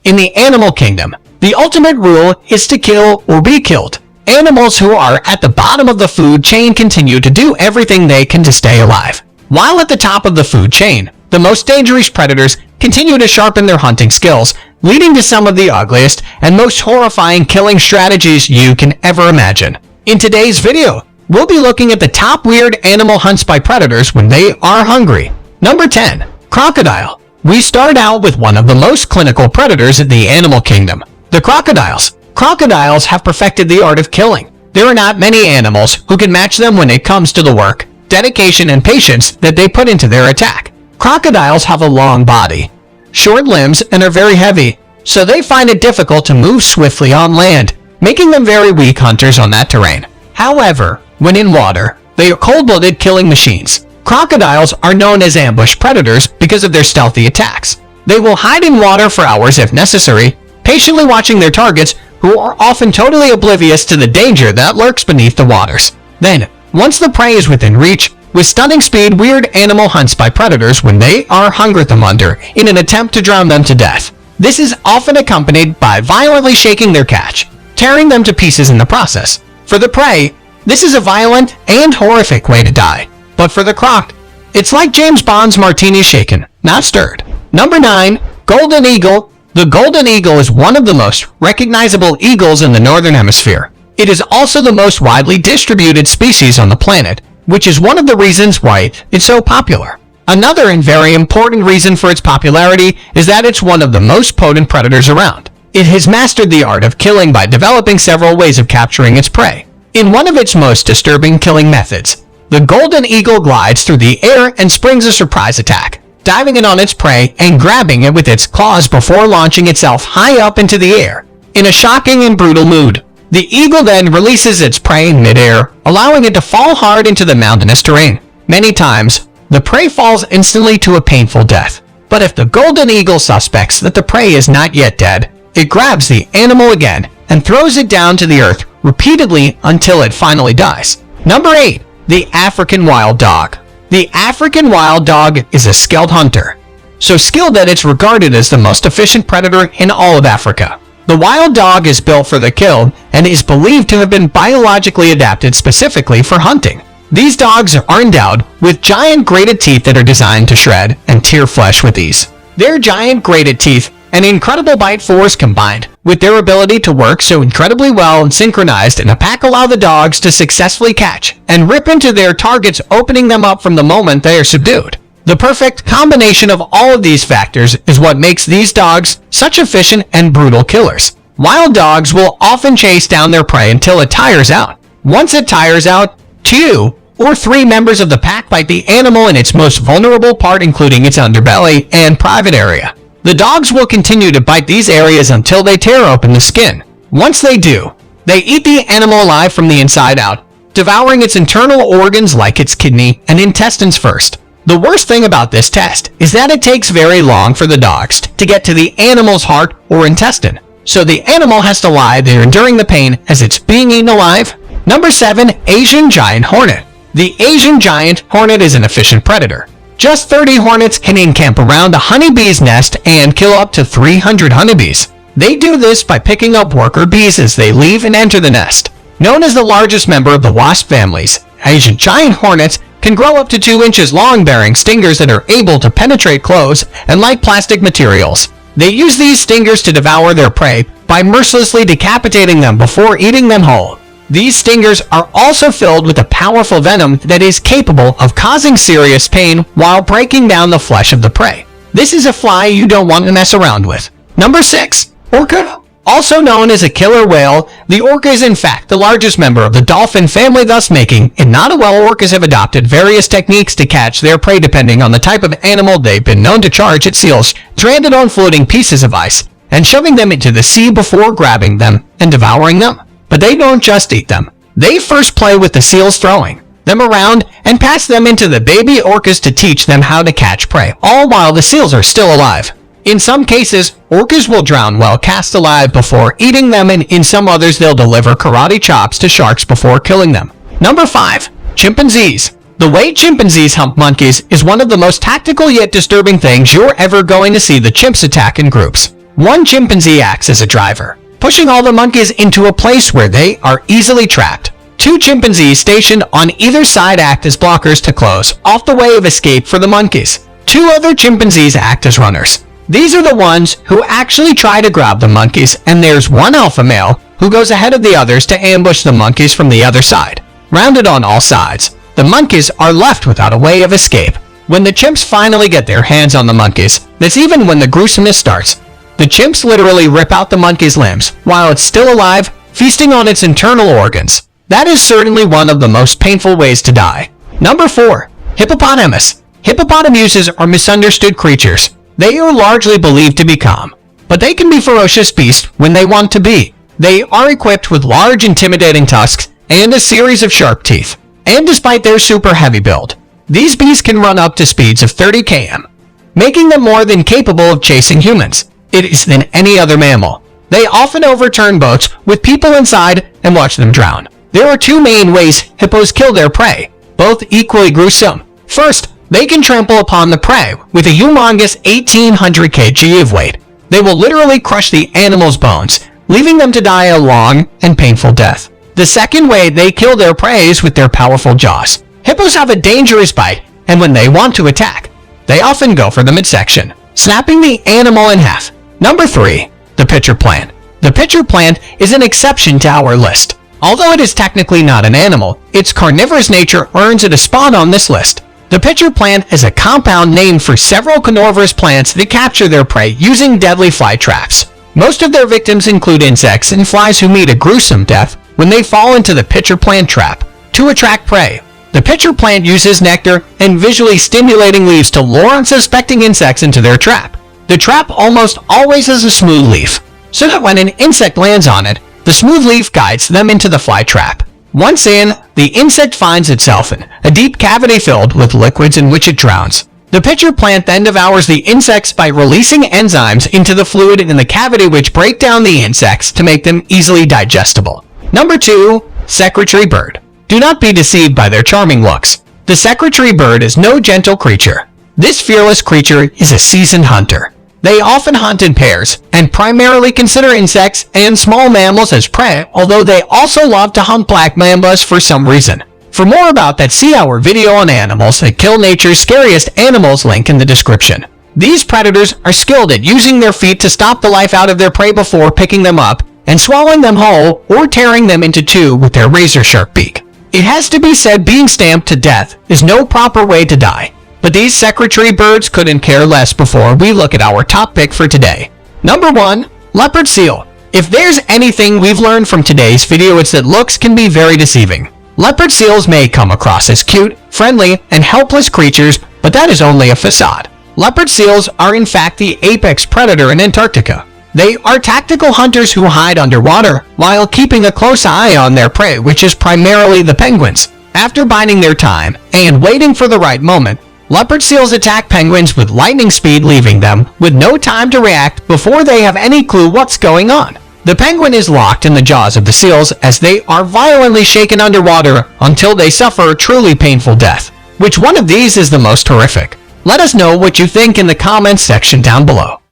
In the animal kingdom, the ultimate rule is to kill or be killed. Animals who are at the bottom of the food chain continue to do everything they can to stay alive. While at the top of the food chain, the most dangerous predators continue to sharpen their hunting skills, leading to some of the ugliest and most horrifying killing strategies you can ever imagine. In today's video, we'll be looking at the top weird animal hunts by predators when they are hungry. Number 10. Crocodile. We start out with one of the most clinical predators in the animal kingdom, the crocodiles. Crocodiles have perfected the art of killing. There are not many animals who can match them when it comes to the work, dedication, and patience that they put into their attack. Crocodiles have a long body, short limbs, and are very heavy, so they find it difficult to move swiftly on land, making them very weak hunters on that terrain. However, when in water, they are cold-blooded killing machines. Crocodiles are known as ambush predators because of their stealthy attacks. They will hide in water for hours if necessary, patiently watching their targets, who are often totally oblivious to the danger that lurks beneath the waters. Then, once the prey is within reach, with stunning speed, weird animal hunts by predators when they are hungry them under in an attempt to drown them to death. This is often accompanied by violently shaking their catch, tearing them to pieces in the process. For the prey, this is a violent and horrific way to die. But for the croc, it's like James Bond's martini shaken, not stirred. Number 9. Golden Eagle. The golden eagle is one of the most recognizable eagles in the northern hemisphere. It is also the most widely distributed species on the planet, which is one of the reasons why it's so popular. Another and very important reason for its popularity is that it's one of the most potent predators around. It has mastered the art of killing by developing several ways of capturing its prey. In one of its most disturbing killing methods, the golden eagle glides through the air and springs a surprise attack, diving in on its prey and grabbing it with its claws before launching itself high up into the air. In a shocking and brutal mood, the eagle then releases its prey in midair, allowing it to fall hard into the mountainous terrain. Many times, the prey falls instantly to a painful death. But if the golden eagle suspects that the prey is not yet dead, it grabs the animal again and throws it down to the earth repeatedly until it finally dies. Number 8. The African wild dog. The African wild dog is a skilled hunter, so skilled that it's regarded as the most efficient predator in all of Africa. The wild dog is built for the kill and is believed to have been biologically adapted specifically for hunting. These dogs are endowed with giant grated teeth that are designed to shred and tear flesh with ease. Their giant grated teeth and incredible bite force combined with their ability to work so incredibly well and synchronized in a pack allow the dogs to successfully catch and rip into their targets, opening them up from the moment they are subdued. The perfect combination of all of these factors is what makes these dogs such efficient and brutal killers. Wild dogs will often chase down their prey until it tires out. Once it tires out, 2 or 3 members of the pack bite the animal in its most vulnerable part, including its underbelly and private area. The dogs will continue to bite these areas until they tear open the skin. Once they do, they eat the animal alive from the inside out, devouring its internal organs like its kidney and intestines first. The worst thing about this test is that it takes very long for the dogs to get to the animal's heart or intestine, so the animal has to lie there enduring the pain as it's being eaten alive. Number 7. Asian giant hornet. The Asian giant hornet is an efficient predator. Just 30 hornets can encamp around a honeybee's nest and kill up to 300 honeybees. They do this by picking up worker bees as they leave and enter the nest. Known as the largest member of the wasp families, Asian giant hornets can grow up to 2 inches long, bearing stingers that are able to penetrate clothes and light plastic materials. They use these stingers to devour their prey by mercilessly decapitating them before eating them whole. These stingers are also filled with a powerful venom that is capable of causing serious pain while breaking down the flesh of the prey. This is a fly you don't want to mess around with. Number 6. Orca. Also known as a killer whale, the orca is in fact the largest member of the dolphin family, thus making it not a well. Orcas have adopted various techniques to catch their prey depending on the type of animal. They've been known to charge at seals stranded on floating pieces of ice and shoving them into the sea before grabbing them and devouring them. But they don't just eat them. They first play with the seals, throwing them around and pass them into the baby orcas to teach them how to catch prey, all while the seals are still alive. In some cases, orcas will drown while cast alive before eating them, and in some others they'll deliver karate chops to sharks before killing them. Number 5. Chimpanzees. The way chimpanzees hump monkeys is one of the most tactical yet disturbing things you're ever going to see. The chimps attack in groups. One chimpanzee acts as a driver, pushing all the monkeys into a place where they are easily trapped. Two chimpanzees stationed on either side act as blockers to close off the way of escape for the monkeys. Two other chimpanzees act as runners. These are the ones who actually try to grab the monkeys, and there's one alpha male who goes ahead of the others to ambush the monkeys from the other side. Rounded on all sides, the monkeys are left without a way of escape. When the chimps finally get their hands on the monkeys, that's even when the gruesomeness starts. The chimps literally rip out the monkey's limbs while it's still alive, feasting on its internal organs. That is certainly one of the most painful ways to die. Number 4. Hippopotamus. Hippopotamuses are misunderstood creatures. They are largely believed to be calm, but they can be ferocious beasts when they want to be. They are equipped with large intimidating tusks and a series of sharp teeth. And despite their super heavy build, these beasts can run up to speeds of 30 km, making them more than capable of chasing humans. It is than any other mammal. They often overturn boats with people inside and watch them drown. There are two main ways hippos kill their prey, both equally gruesome. First, they can trample upon the prey with a humongous 1,800 kg of weight. They will literally crush the animal's bones, leaving them to die a long and painful death. The second way they kill their prey is with their powerful jaws. Hippos have a dangerous bite, and when they want to attack, they often go for the midsection, snapping the animal in half. Number 3. The pitcher plant. The pitcher plant is an exception to our list. Although it is technically not an animal, its carnivorous nature earns it a spot on this list. The pitcher plant is a compound named for several carnivorous plants that capture their prey using deadly fly traps. Most of their victims include insects and flies who meet a gruesome death when they fall into the pitcher plant trap. To attract prey, the pitcher plant uses nectar and visually stimulating leaves to lure unsuspecting insects into their trap. The trap almost always has a smooth leaf, so that when an insect lands on it, the smooth leaf guides them into the fly trap. Once in, the insect finds itself in a deep cavity filled with liquids in which it drowns. The pitcher plant then devours the insects by releasing enzymes into the fluid in the cavity which break down the insects to make them easily digestible. Number 2. Secretary bird. Do not be deceived by their charming looks. The secretary bird is no gentle creature. This fearless creature is a seasoned hunter. They often hunt in pairs, and primarily consider insects and small mammals as prey, although they also love to hunt black mambas for some reason. For more about that, see our video on animals that kill nature's scariest animals link in the description. These predators are skilled at using their feet to stop the life out of their prey before picking them up and swallowing them whole or tearing them into two with their razor-sharp beak. It has to be said being stamped to death is no proper way to die. But these secretary birds couldn't care less before we look at our top pick for today. Number 1. Leopard seal. If there's anything we've learned from today's video, it's that looks can be very deceiving. Leopard seals may come across as cute, friendly, and helpless creatures, but that is only a facade. Leopard seals are in fact the apex predator in Antarctica. They are tactical hunters who hide underwater while keeping a close eye on their prey, which is primarily the penguins. After biding their time and waiting for the right moment, leopard seals attack penguins with lightning speed, leaving them with no time to react before they have any clue what's going on. The penguin is locked in the jaws of the seals as they are violently shaken underwater until they suffer a truly painful death. Which one of these is the most horrific? Let us know what you think in the comments section down below.